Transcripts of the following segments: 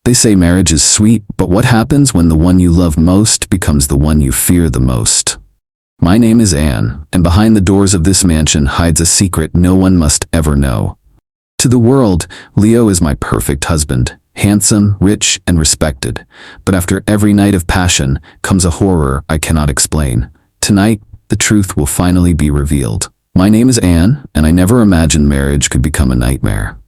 They say marriage is sweet, but what happens when the one you love most becomes the one you fear the most? My name is Anne, and behind the doors of this mansion hides a secret no one must ever know. To the world, Leo is my perfect husband, handsome, rich, and respected. But after every night of passion comes a horror I cannot explain. Tonight, the truth will finally be revealed. My name is Anne, and I never imagined marriage could become a nightmare.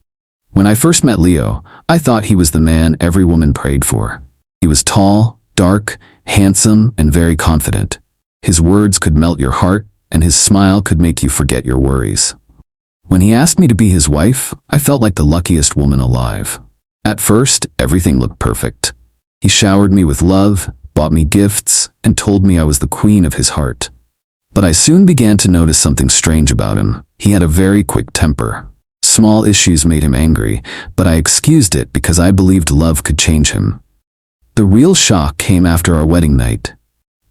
When I first met Leo, I thought he was the man every woman prayed for. He was tall, dark, handsome, and very confident. His words could melt your heart, and his smile could make you forget your worries. When he asked me to be his wife, I felt like the luckiest woman alive. At first, everything looked perfect. He showered me with love, bought me gifts, and told me I was the queen of his heart. But I soon began to notice something strange about him. He had a very quick temper. Small issues made him angry, but I excused it because I believed love could change him. The real shock came after our wedding night.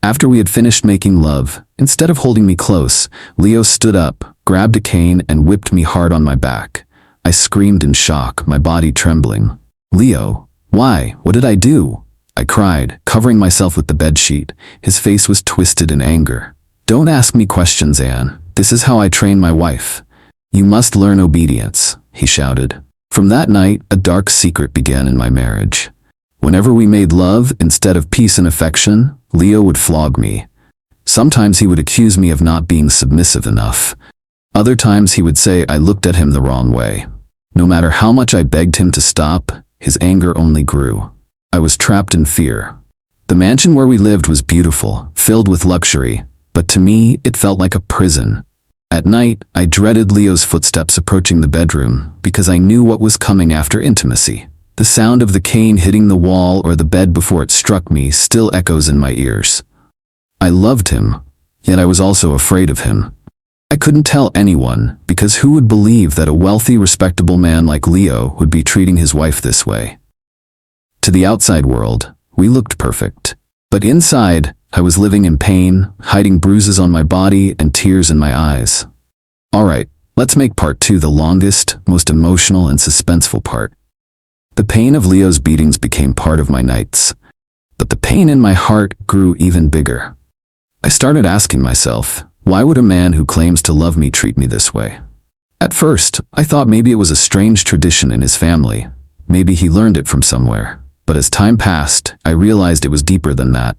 After we had finished making love, instead of holding me close, Leo stood up, grabbed a cane, and whipped me hard on my back. I screamed in shock, my body trembling. "Leo, why? What did I do?" I cried, covering myself with the bedsheet. His face was twisted in anger. "Don't ask me questions, Anne. This is how I train my wife. You must learn obedience," he shouted. From that night, a dark secret began in my marriage. Whenever we made love, instead of peace and affection, Leo would flog me. Sometimes he would accuse me of not being submissive enough. Other times he would say I looked at him the wrong way. No matter how much I begged him to stop, his anger only grew. I was trapped in fear. The mansion where we lived was beautiful, filled with luxury, but to me it felt like a prison. At night, I dreaded Leo's footsteps approaching the bedroom because I knew what was coming after intimacy. The sound of the cane hitting the wall or the bed before it struck me still echoes in my ears. I loved him, yet I was also afraid of him. I couldn't tell anyone because who would believe that a wealthy, respectable man like Leo would be treating his wife this way? To the outside world, we looked perfect. But inside, I was living in pain, hiding bruises on my body and tears in my eyes. All right, let's make part 2 the longest, most emotional and suspenseful part. The pain of Leo's beatings became part of my nights, but the pain in my heart grew even bigger. I started asking myself, why would a man who claims to love me treat me this way? At first, I thought maybe it was a strange tradition in his family. Maybe he learned it from somewhere. But as time passed, I realized it was deeper than that.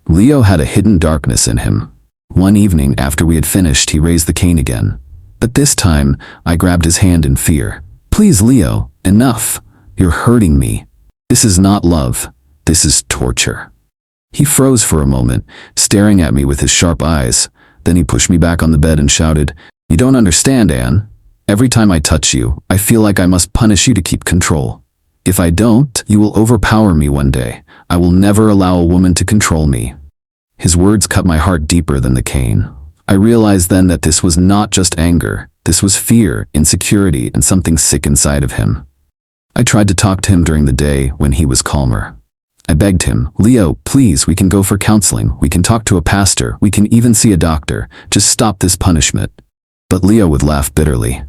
Leo had a hidden darkness in him. One evening after we had finished, he raised the cane again. But this time, I grabbed his hand in fear. "Please, Leo, enough. You're hurting me. This is not love. This is torture." He froze for a moment, staring at me with his sharp eyes. Then he pushed me back on the bed and shouted, "You don't understand, Anne. Every time I touch you, I feel like I must punish you to keep control. If I don't, you will overpower me one day. I will never allow a woman to control me." His words cut my heart deeper than the cane. I realized then that this was not just anger. This was fear, insecurity, and something sick inside of him. I tried to talk to him during the day when he was calmer. I begged him, "Leo, please, we can go for counseling. We can talk to a pastor. We can even see a doctor. Just stop this punishment." But Leo would laugh bitterly.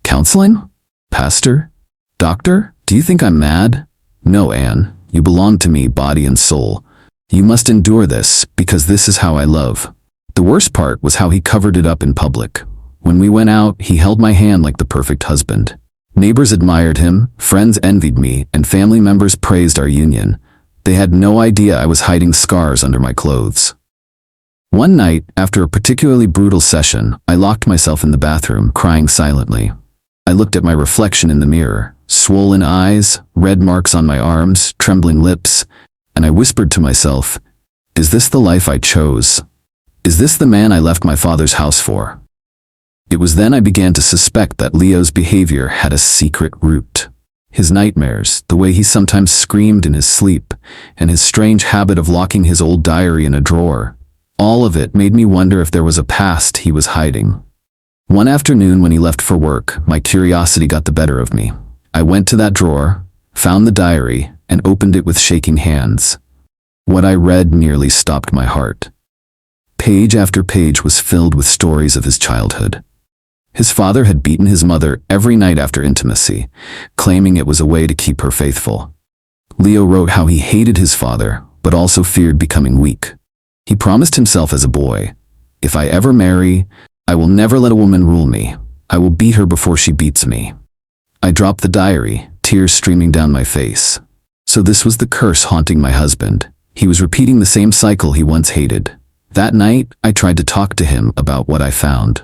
"Counseling? Pastor? Doctor? Do you think I'm mad? No, Anne. You belong to me, body and soul. You must endure this, because this is how I love." The worst part was how he covered it up in public. When we went out, he held my hand like the perfect husband. Neighbors admired him, friends envied me, and family members praised our union. They had no idea I was hiding scars under my clothes. One night, after a particularly brutal session, I locked myself in the bathroom, crying silently. I looked at my reflection in the mirror, swollen eyes, red marks on my arms, trembling lips, and I whispered to myself, "Is this the life I chose? Is this the man I left my father's house for?" It was then I began to suspect that Leo's behavior had a secret root. His nightmares, the way he sometimes screamed in his sleep, and his strange habit of locking his old diary in a drawer. All of it made me wonder if there was a past he was hiding. One afternoon when he left for work, my curiosity got the better of me. I went to that drawer, found the diary, and opened it with shaking hands. What I read nearly stopped my heart. Page after page was filled with stories of his childhood. His father had beaten his mother every night after intimacy, claiming it was a way to keep her faithful. Leo wrote how he hated his father, but also feared becoming weak. He promised himself as a boy, "If I ever marry, I will never let a woman rule me. I will beat her before she beats me." I dropped the diary, tears streaming down my face. So this was the curse haunting my husband. He was repeating the same cycle he once hated. That night, I tried to talk to him about what I found.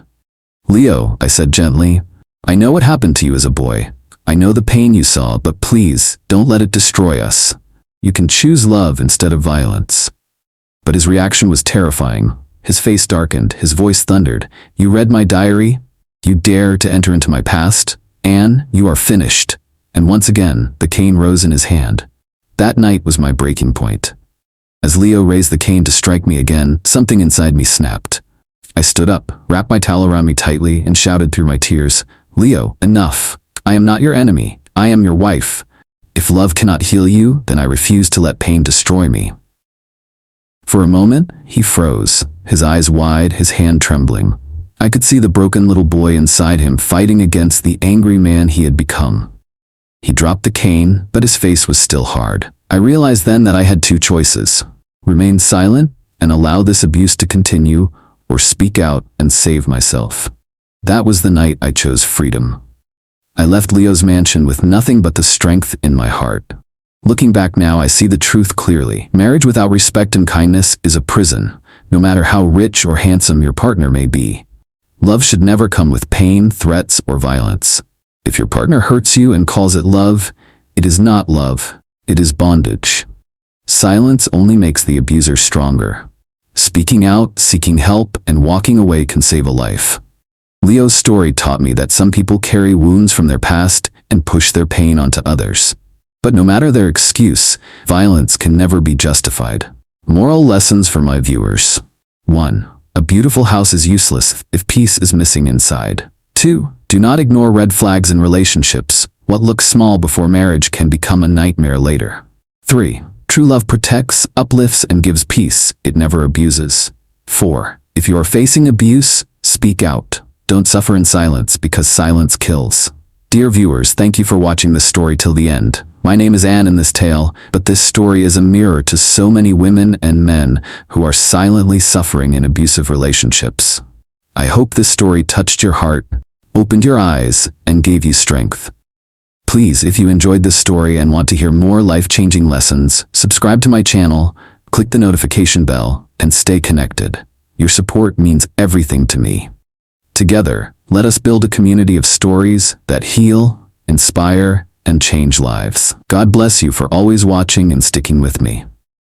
"Leo," I said gently, "I know what happened to you as a boy. I know the pain you saw, but please, don't let it destroy us. You can choose love instead of violence." But his reaction was terrifying. His face darkened, his voice thundered. "You read my diary? You dare to enter into my past? Anne, you are finished." And once again, the cane rose in his hand. That night was my breaking point. As Leo raised the cane to strike me again, something inside me snapped. I stood up, wrapped my towel around me tightly, and shouted through my tears, "Leo, enough. I am not your enemy. I am your wife. If love cannot heal you, then I refuse to let pain destroy me." For a moment, he froze, his eyes wide, his hand trembling. I could see the broken little boy inside him fighting against the angry man he had become. He dropped the cane, but his face was still hard. I realized then that I had two choices: remain silent and allow this abuse to continue, or speak out and save myself. That was the night I chose freedom. I left Leo's mansion with nothing but the strength in my heart. Looking back now, I see the truth clearly. Marriage without respect and kindness is a prison, no matter how rich or handsome your partner may be. Love should never come with pain, threats, or violence. If your partner hurts you and calls it love, it is not love, it is bondage. Silence only makes the abuser stronger. Speaking out, seeking help, and walking away can save a life. Leo's story taught me that some people carry wounds from their past and push their pain onto others. But no matter their excuse, violence can never be justified. Moral lessons for my viewers. 1. A beautiful house is useless if peace is missing inside. 2. Do not ignore red flags in relationships. What looks small before marriage can become a nightmare later. 3. True love protects, uplifts, and gives peace. It never abuses. 4. If you are facing abuse, speak out. Don't suffer in silence, because silence kills. Dear viewers, thank you for watching this story till the end. My name is Anne in this tale, but this story is a mirror to so many women and men who are silently suffering in abusive relationships. I hope this story touched your heart, opened your eyes, and gave you strength. Please, if you enjoyed this story and want to hear more life-changing lessons, subscribe to my channel, click the notification bell, and stay connected. Your support means everything to me. Together, let us build a community of stories that heal, inspire, and change lives. God bless you for always watching and sticking with me.